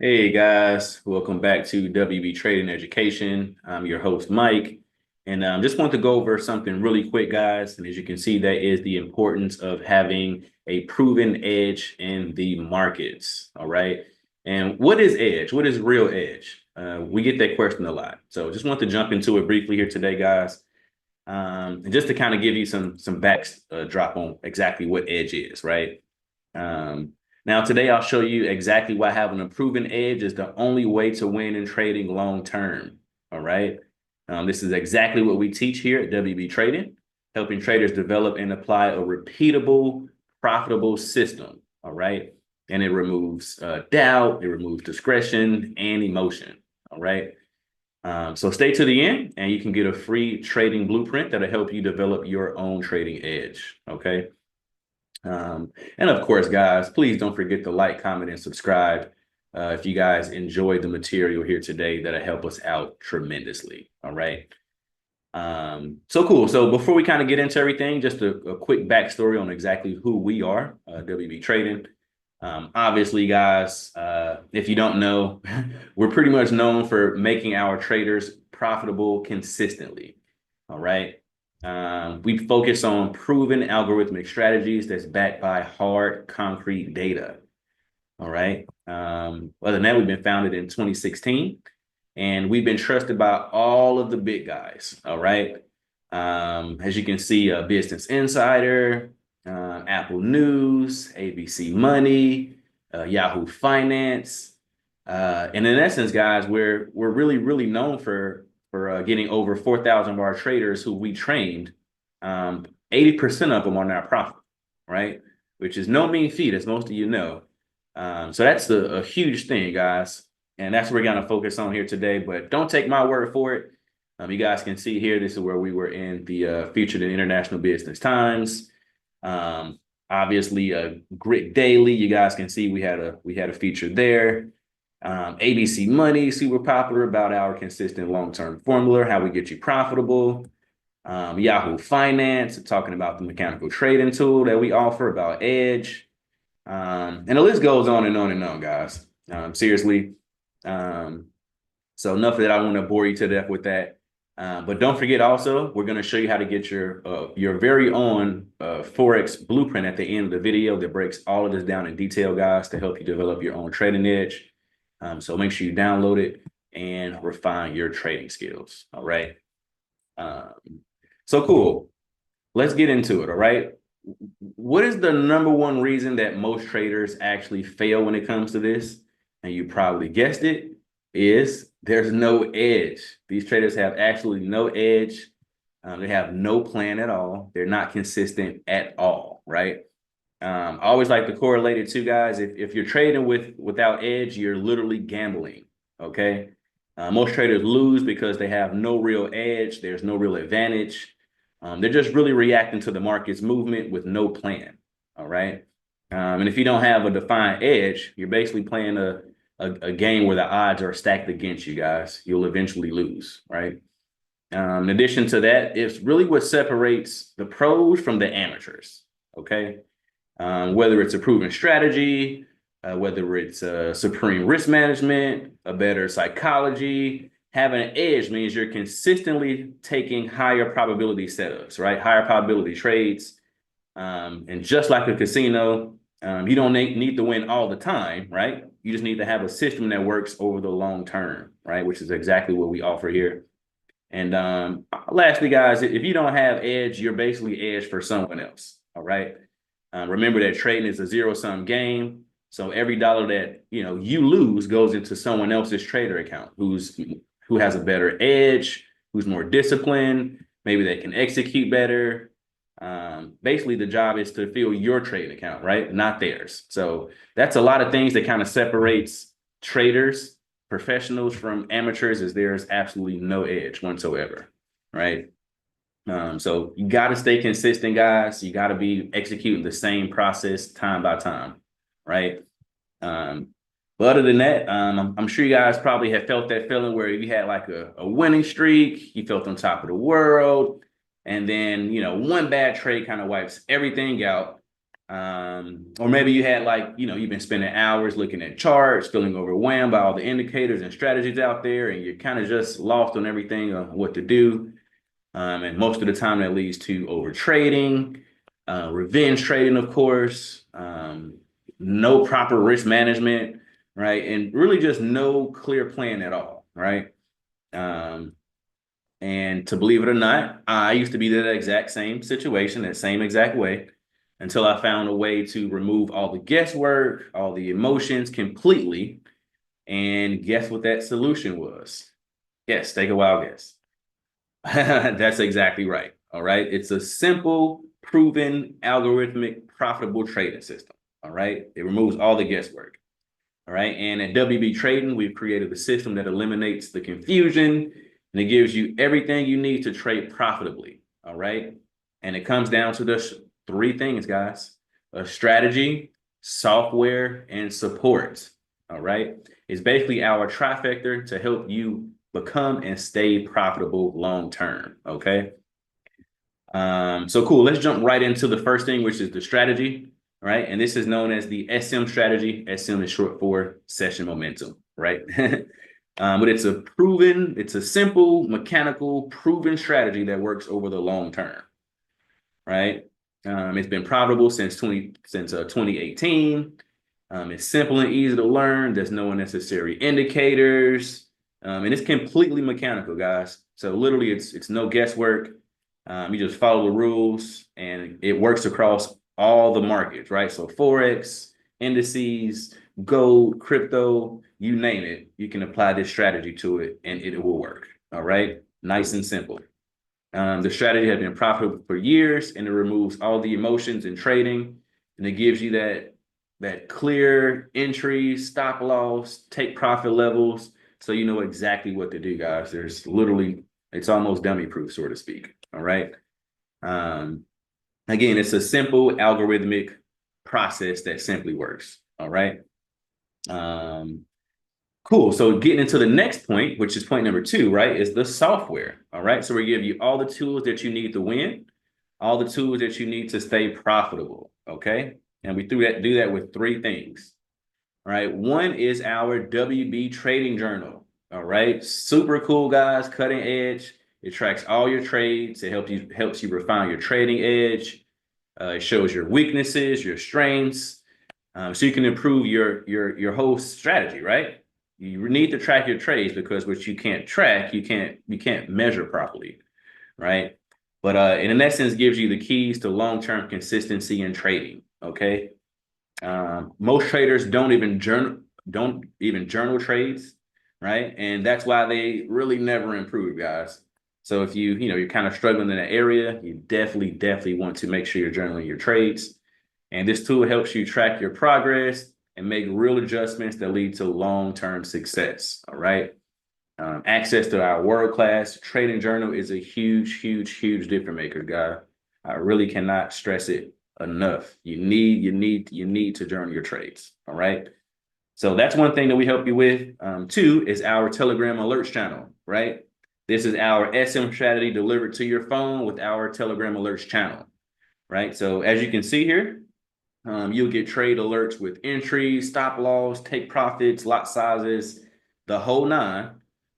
Hey guys, welcome back to WB Trading Education. I'm your host, Mike, and just want to go over something really quick, guys. And as you can see, that is the importance of having a proven edge in the markets. All right. And what is edge? What is real edge? We get that question a lot. So just want to jump into it briefly here today, guys. And just to kind of give you some backdrop on exactly what edge is, right? Um, Now, today I'll show you exactly why having a proven edge is the only way to win in trading long term. All right. This is exactly what we teach here at WB Trading, helping traders develop and apply a repeatable, profitable system. All right. And it removes doubt, it removes discretion and emotion. All right. So stay to the end and you can get a free trading blueprint that'll help you develop your own trading edge. Okay. And of course, guys, please don't forget to like, comment, and subscribe if you guys enjoyed the material here today. That'll help us out tremendously. All right. So cool. So before we kind of get into everything, just a quick backstory on exactly who we are, WB Trading. Obviously, guys, if you don't know, we're pretty much known for making our traders profitable consistently. All right. We focus on proven algorithmic strategies that's backed by hard, concrete data. All right. Other than that, we've been founded in 2016, and we've been trusted by all of the big guys. All right. As you can see, Business Insider, Apple News, ABC Money, Yahoo Finance. And in essence, guys, we're really known for getting over 4,000 of our traders who we trained. 80% of them are now profitable, right? Which is no mean feat, as most of you know. So that's a huge thing, guys. And that's what we're going to focus on here today. But don't take my word for it. You guys can see here, this is where we were in the featured in International Business Times. Obviously, Grit Daily. You guys can see we had a feature there. ABC Money, super popular about our consistent long-term formula, how we get you profitable. Yahoo Finance, talking about the mechanical trading tool that we offer, about Edge. And the list goes on and on and on, guys. Seriously. So enough that I want to bore you to death with that. But don't forget also, we're going to show you how to get your very own Forex blueprint at the end of the video that breaks all of this down in detail, guys, to help you develop your own trading edge. So make sure you download it and refine your trading skills. All right. So cool. Let's get into it. All right. What is the number one reason that most traders actually fail when it comes to this? And you probably guessed it, is there's no edge. These traders have absolutely no edge. They have no plan at all. They're not consistent at all, right? I always like to correlate it to, guys, if you're trading without edge, you're literally gambling, okay? Most traders lose because they have no real edge. There's no real advantage. They're just really reacting to the market's movement with no plan, all right? And if you don't have a defined edge, you're basically playing a game where the odds are stacked against you, guys. You'll eventually lose, right? In addition to that, it's really what separates the pros from the amateurs, okay? Whether it's a proven strategy, whether it's supreme risk management, a better psychology, having an edge means you're consistently taking higher probability setups, right? Higher probability trades. And just like a casino, you don't need to win all the time, right? You just need to have a system that works over the long term, right? Which is exactly what we offer here. And lastly, guys, if you don't have edge, you're basically edge for someone else, all right? Remember that trading is a zero-sum game. So every dollar that you lose goes into someone else's trader account who has a better edge, who's more disciplined, maybe they can execute better. Basically, the job is to fill your trading account, right? Not theirs. So that's a lot of things that kind of separates traders, professionals from amateurs, is there's absolutely no edge whatsoever, right? So you got to stay consistent, guys. You got to be executing the same process time by time, right? But other than that, I'm sure you guys probably have felt that feeling where you had like a winning streak, you felt on top of the world, and then one bad trade kind of wipes everything out, Or maybe you had like, you've been spending hours looking at charts, feeling overwhelmed by all the indicators and strategies out there, and you're kind of just lost on everything on what to do. And most of the time that leads to over trading, revenge trading, of course, no proper risk management, right? And really just no clear plan at all, right? Um, and to believe it or not, I used to be that exact same situation, that same exact way, until I found a way to remove all the guesswork, all the emotions completely. And guess what that solution was? Yes, take a wild guess. That's exactly right. All right. It's a simple, proven, algorithmic, profitable trading system. All right. It removes all the guesswork. All right. And at WB Trading, we've created a system that eliminates the confusion and it gives you everything you need to trade profitably. All right. And it comes down to the three things, guys: a strategy, software, and support. All right. It's basically our trifecta to help you become and stay profitable long term. Okay. So cool. Let's jump right into the first thing, which is the strategy. Right. And this is known as the SM strategy. SM is short for session momentum, right? But it's a simple, mechanical, proven strategy that works over the long term, right? It's been profitable since 2018. It's simple and easy to learn. There's no unnecessary indicators. And it's completely mechanical, guys. So literally it's no guesswork. You just follow the rules and it works across all the markets, right? So Forex, indices, gold, crypto, you name it, you can apply this strategy to it and it will work. All right. Nice and simple. The strategy has been profitable for years and it removes all the emotions in trading and it gives you that clear entry, stop loss, take profit levels. So you know exactly what to do, guys. It's almost dummy proof, so to speak. All right. Again, it's a simple algorithmic process that simply works. All right. Cool. So getting into the next point, which is point number 2, right, is the software. All right. So we give you all the tools that you need to win, all the tools that you need to stay profitable. Okay. And we do that with 3 things. All right. One is our WB trading journal. All right. Super cool, guys. Cutting edge. It tracks all your trades. It helps you refine your trading edge. It shows your weaknesses, your strengths, so you can improve your whole strategy, right? You need to track your trades because what you can't track, you can't measure properly, right? But and in essence, gives you the keys to long-term consistency in trading. Okay. Most traders don't even journal trades, right? And that's why they really never improve, guys. So if you're kind of struggling in that area, you definitely want to make sure you're journaling your trades. And this tool helps you track your progress and make real adjustments that lead to long-term success. All right. Access to our world-class trading journal is a huge difference maker, guy. I really cannot stress it enough. You need to journal your trades. All right. So that's one thing that we help you with. 2 is our Telegram alerts channel, right? This is our SM strategy delivered to your phone with our Telegram alerts channel, right? So as you can see here, you'll get trade alerts with entries, stop loss, take profits, lot sizes, the whole nine,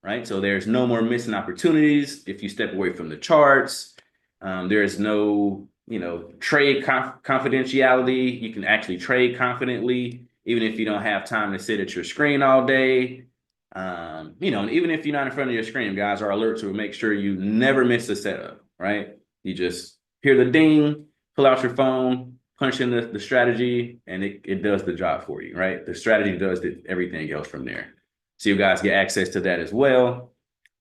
right? So there's no more missing opportunities if you step away from the charts. There's no, trade confidentiality. You can actually trade confidently, even if you don't have time to sit at your screen all day. And even if you're not in front of your screen, guys, our alerts will make sure you never miss a setup, right? You just hear the ding, pull out your phone, punch in the strategy, and it does the job for you, right? The strategy does everything else from there. So you guys get access to that as well.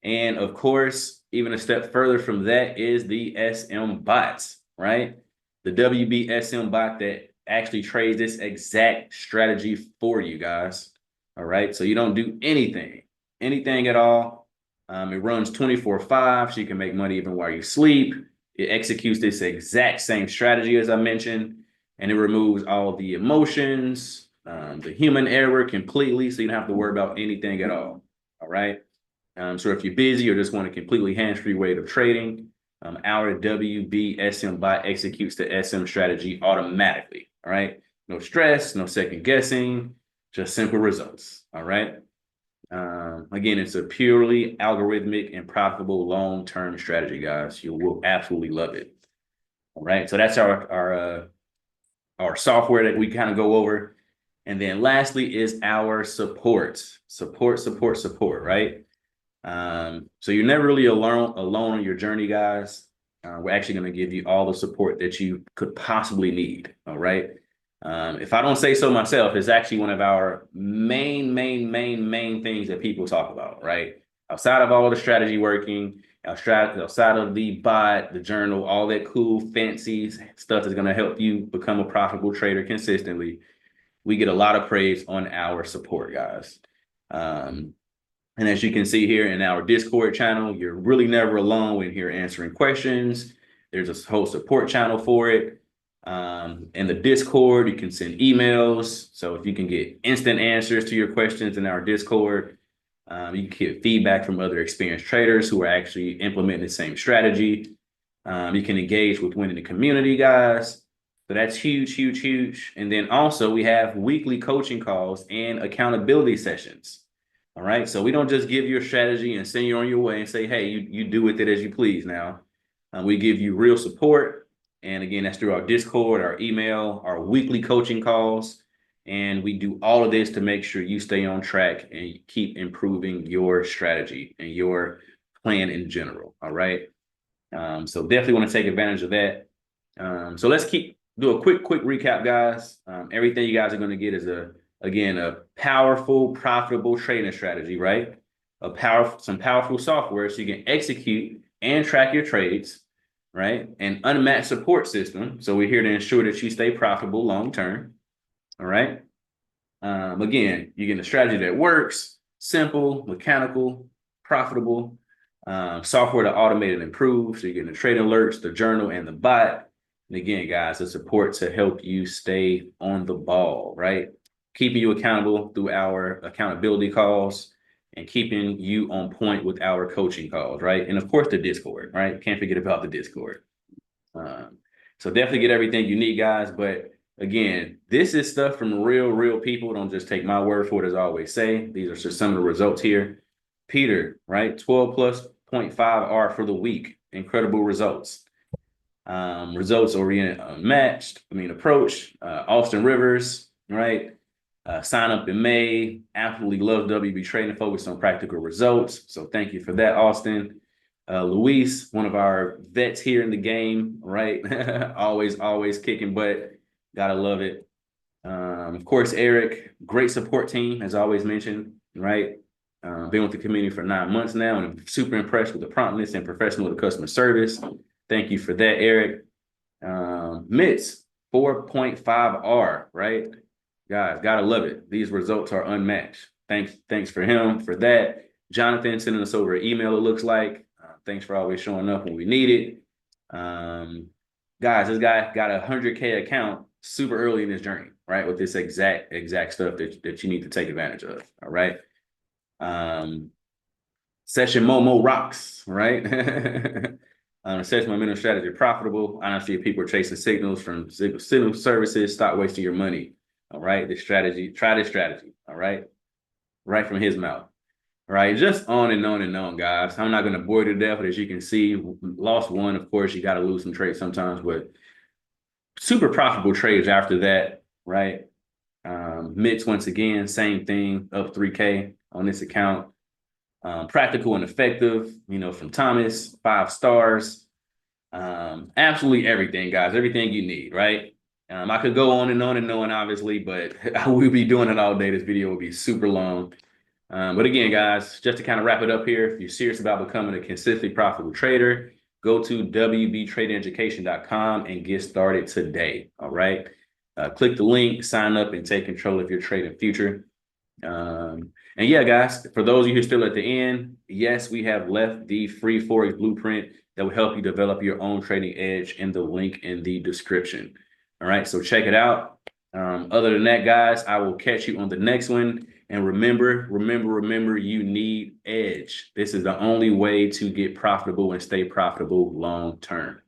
And of course, even a step further from that is the SM bots, right? The WB SM bot that actually trades this exact strategy for you guys. All right. So you don't do anything at all. It runs 24/5, so you can make money even while you sleep. It executes this exact same strategy as I mentioned, and it removes all the emotions, the human error completely, so you don't have to worry about anything at all. All right. So if you're busy or just want a completely hands-free way of trading, Our WBSM bot executes the SM strategy automatically. All right. No stress, no second guessing, just simple results. All right. Again, it's a purely algorithmic and profitable long-term strategy, guys. You will absolutely love it. All right. So that's our software that we kind of go over. And then lastly is our support, right? So you're never really alone on your journey, guys. We're actually going to give you all the support that you could possibly need. All right. If I don't say so myself, it's actually one of our main things that people talk about, right? Outside of all the strategy working, outside of the bot, the journal, all that cool, fancy stuff that's going to help you become a profitable trader consistently, we get a lot of praise on our support, guys. And as you can see here in our Discord channel, you're really never alone when you're answering questions. There's a whole support channel for it. In the Discord, you can send emails. So if you can get instant answers to your questions in our Discord, you can get feedback from other experienced traders who are actually implementing the same strategy. You can engage with winning the community, guys. So that's huge. And then also we have weekly coaching calls and accountability sessions. All right. So we don't just give you a strategy and send you on your way and say, hey, you do with it as you please now. We give you real support. And again, that's through our Discord, our email, our weekly coaching calls. And we do all of this to make sure you stay on track and keep improving your strategy and your plan in general. All right. So definitely want to take advantage of that. So let's do a quick recap, guys. Everything you guys are going to get is a powerful, profitable trading strategy, right? Some powerful software so you can execute and track your trades, right? An unmatched support system. So we're here to ensure that you stay profitable long term. All right. Again, you get a strategy that works, simple, mechanical, profitable, software to automate and improve. So you're getting the trading alerts, the journal, and the bot. And again, guys, the support to help you stay on the ball, right? Keeping you accountable through our accountability calls and keeping you on point with our coaching calls, right? And of course, the Discord, right? Can't forget about the Discord. So definitely get everything you need, guys. But again, this is stuff from real people. Don't just take my word for it, as I always say. These are just some of the results here. Peter, right? 12 plus 0.5 R for the week. Incredible results. Results oriented approach. Austin Rivers, right? Sign up in May. Absolutely love WB Trading, focused on practical results. So thank you for that, Austin. Luis, one of our vets here in the game, right? always kicking butt. Gotta love it. Of course, Eric, great support team, as I always mentioned, right? Been with the community for 9 months now, and I'm super impressed with the promptness and professional with the customer service. Thank you for that, Eric. Mitz, 4.5 R, right? Guys, gotta love it. These results are unmatched. Thanks for him for that. Jonathan sending us over an email, it looks like. Thanks for always showing up when we need it. Guys, this guy got a 100K account super early in his journey, right? With this exact stuff that you need to take advantage of. All right. Session Momo rocks, right? Session momentum strategy profitable. Honestly, if people are chasing signals from signal services, stop wasting your money. All right. Try this strategy. All right. Right from his mouth. All right. Just on and on, guys. I'm not going to bore you to death, but as you can see, lost one. Of course, you got to lose some trades sometimes, but super profitable trades after that, right? Mitts, once again, same thing, up 3K on this account. Practical and effective, from Thomas, 5 stars. Absolutely everything, guys, everything you need, right? I could go on and on, obviously, but I will be doing it all day. This video will be super long. But again, guys, just to kind of wrap it up here, if you're serious about becoming a consistently profitable trader, go to wbtradingeducation.com and get started today. All right. Click the link, sign up, and take control of your trading future. And yeah, guys, for those of you who are still at the end, yes, we have left the free Forex blueprint that will help you develop your own trading edge in the link in the description. All right, so check it out. Other than that, guys, I will catch you on the next one. And remember, you need Edge. This is the only way to get profitable and stay profitable long term.